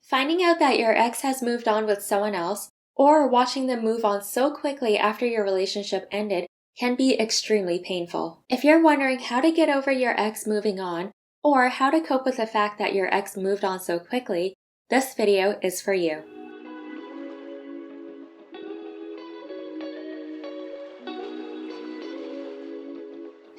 Finding out that your ex has moved on with someone else, or watching them move on so quickly after your relationship ended, can be extremely painful. If you're wondering how to get over your ex moving on, or how to cope with the fact that your ex moved on so quickly, this video is for you.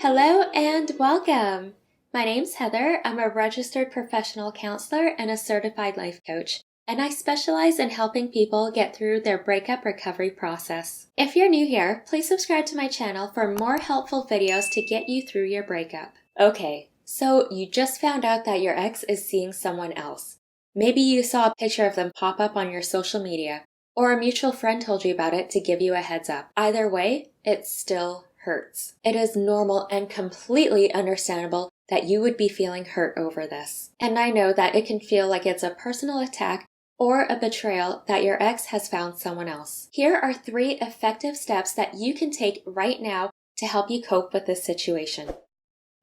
Hello and welcome! My name's Heather. I'm a registered professional counselor and a certified life coach, and I specialize in helping people get through their breakup recovery process. If you're new here, please subscribe to my channel for more helpful videos to get you through your breakup. Okay, so you just found out that your ex is seeing someone else. Maybe you saw a picture of them pop up on your social media, or a mutual friend told you about it to give you a heads up. Either way, it still hurts. It is normal and completely understandable that you would be feeling hurt over this. And I know that it can feel like it's a personal attack or a betrayal that your ex has found someone else. Here are 3 effective steps that you can take right now to help you cope with this situation.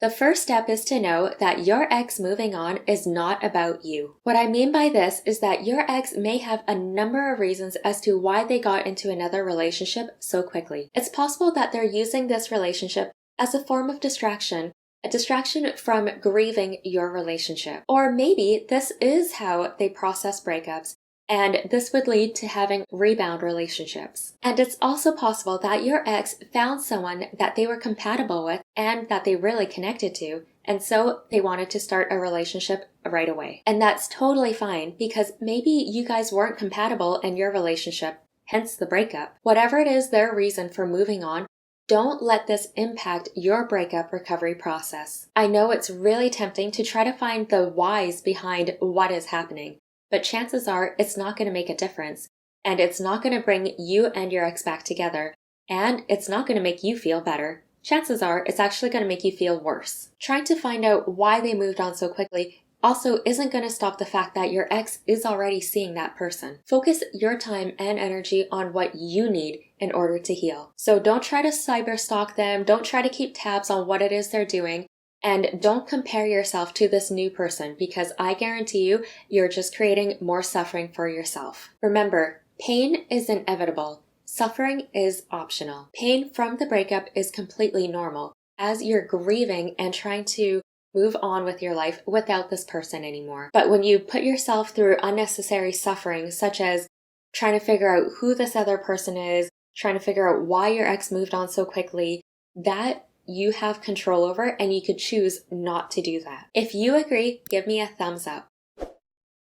The first step is to know that your ex moving on is not about you. What I mean by this is that your ex may have a number of reasons as to why they got into another relationship so quickly. It's possible that they're using this relationship as a form of distraction, a distraction from grieving your relationship. Or maybe this is how they process breakups, and this would lead to having rebound relationships. And it's also possible that your ex found someone that they were compatible with and that they really connected to, and so they wanted to start a relationship right away. And that's totally fine, because maybe you guys weren't compatible in your relationship, hence the breakup. Whatever it is their reason for moving on, don't let this impact your breakup recovery process. I know it's really tempting to try to find the whys behind what is happening, but chances are it's not going to make a difference, and it's not going to bring you and your ex back together, and it's not going to make you feel better. Chances are it's actually going to make you feel worse. Trying to find out why they moved on so quickly also isn't going to stop the fact that your ex is already seeing that person. Focus your time and energy on what you need in order to heal. So don't try to cyber stalk them, don't try to keep tabs on what it is they're doing, and don't compare yourself to this new person, because I guarantee you, you're just creating more suffering for yourself. Remember, pain is inevitable. Suffering is optional. Pain from the breakup is completely normal, as you're grieving and trying to move on with your life without this person anymore. But when you put yourself through unnecessary suffering, such as trying to figure out who this other person is, trying to figure out why your ex moved on so quickly, that you have control over, and you could choose not to do that. If you agree, give me a thumbs up.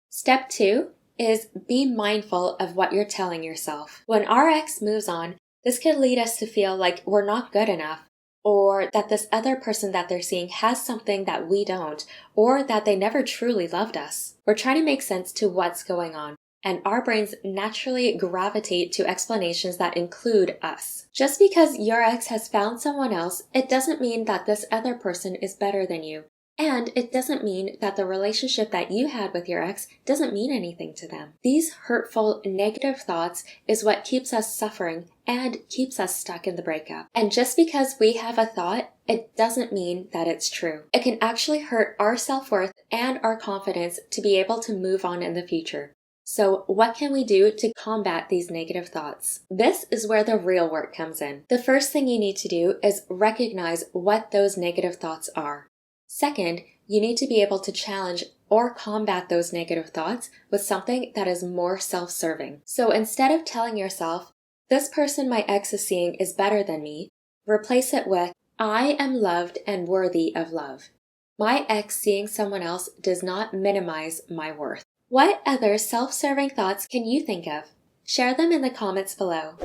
Step 2 is be mindful of what you're telling yourself. When our ex moves on, this could lead us to feel like we're not good enough, or that this other person that they're seeing has something that we don't, or that they never truly loved us. We're trying to make sense to what's going on, and our brains naturally gravitate to explanations that include us. Just because your ex has found someone else, it doesn't mean that this other person is better than you. And it doesn't mean that the relationship that you had with your ex doesn't mean anything to them. These hurtful, negative thoughts is what keeps us suffering and keeps us stuck in the breakup. And just because we have a thought, it doesn't mean that it's true. It can actually hurt our self-worth and our confidence to be able to move on in the future. So what can we do to combat these negative thoughts? This is where the real work comes in. The first thing you need to do is recognize what those negative thoughts are. Second, you need to be able to challenge or combat those negative thoughts with something that is more self-serving. So instead of telling yourself, this person my ex is seeing is better than me, replace it with, I am loved and worthy of love. My ex seeing someone else does not minimize my worth. What other self-serving thoughts can you think of? Share them in the comments below.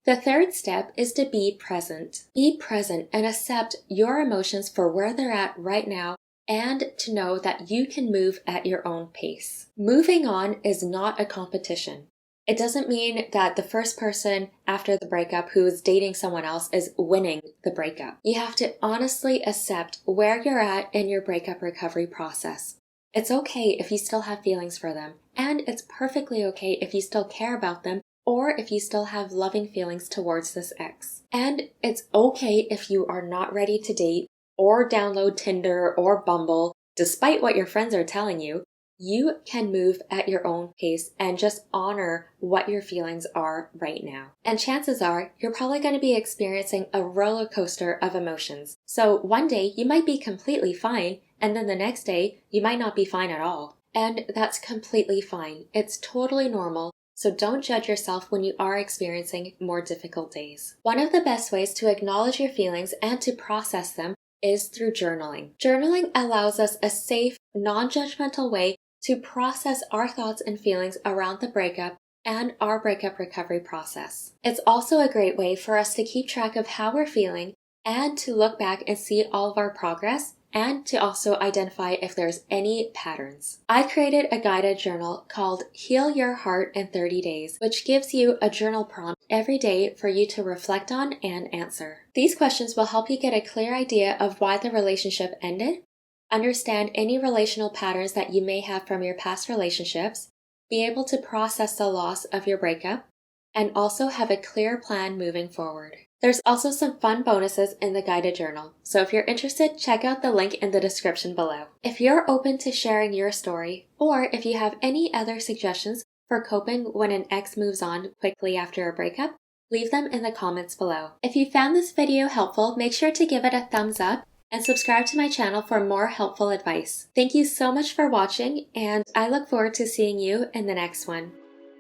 The third step is to be present. Be present and accept your emotions for where they're at right now, and to know that you can move at your own pace. Moving on is not a competition. It doesn't mean that the first person after the breakup who is dating someone else is winning the breakup. You have to honestly accept where you're at in your breakup recovery process. It's okay if you still have feelings for them, and it's perfectly okay if you still care about them, or if you still have loving feelings towards this ex. And it's okay if you are not ready to date or download Tinder or Bumble, despite what your friends are telling you. You can move at your own pace and just honor what your feelings are right now. And chances are you're probably going to be experiencing a roller coaster of emotions. So one day you might be completely fine, and then the next day you might not be fine at all. And that's completely fine. It's totally normal. So don't judge yourself when you are experiencing more difficult days. One of the best ways to acknowledge your feelings and to process them is through journaling. Journaling allows us a safe, non-judgmental way to process our thoughts and feelings around the breakup and our breakup recovery process. It's also a great way for us to keep track of how we're feeling and to look back and see all of our progress and to also identify if there's any patterns. I created a guided journal called Heal Your Heart in 30 Days, which gives you a journal prompt every day for you to reflect on and answer. These questions will help you get a clear idea of why the relationship ended, understand any relational patterns that you may have from your past relationships, be able to process the loss of your breakup, and also have a clear plan moving forward. There's also some fun bonuses in the guided journal, so if you're interested, check out the link in the description below. If you're open to sharing your story, or if you have any other suggestions for coping when an ex moves on quickly after a breakup, leave them in the comments below. If you found this video helpful, make sure to give it a thumbs up and subscribe to my channel for more helpful advice. Thank you so much for watching, and I look forward to seeing you in the next one.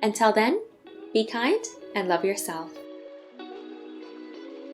Until then, be kind and love yourself.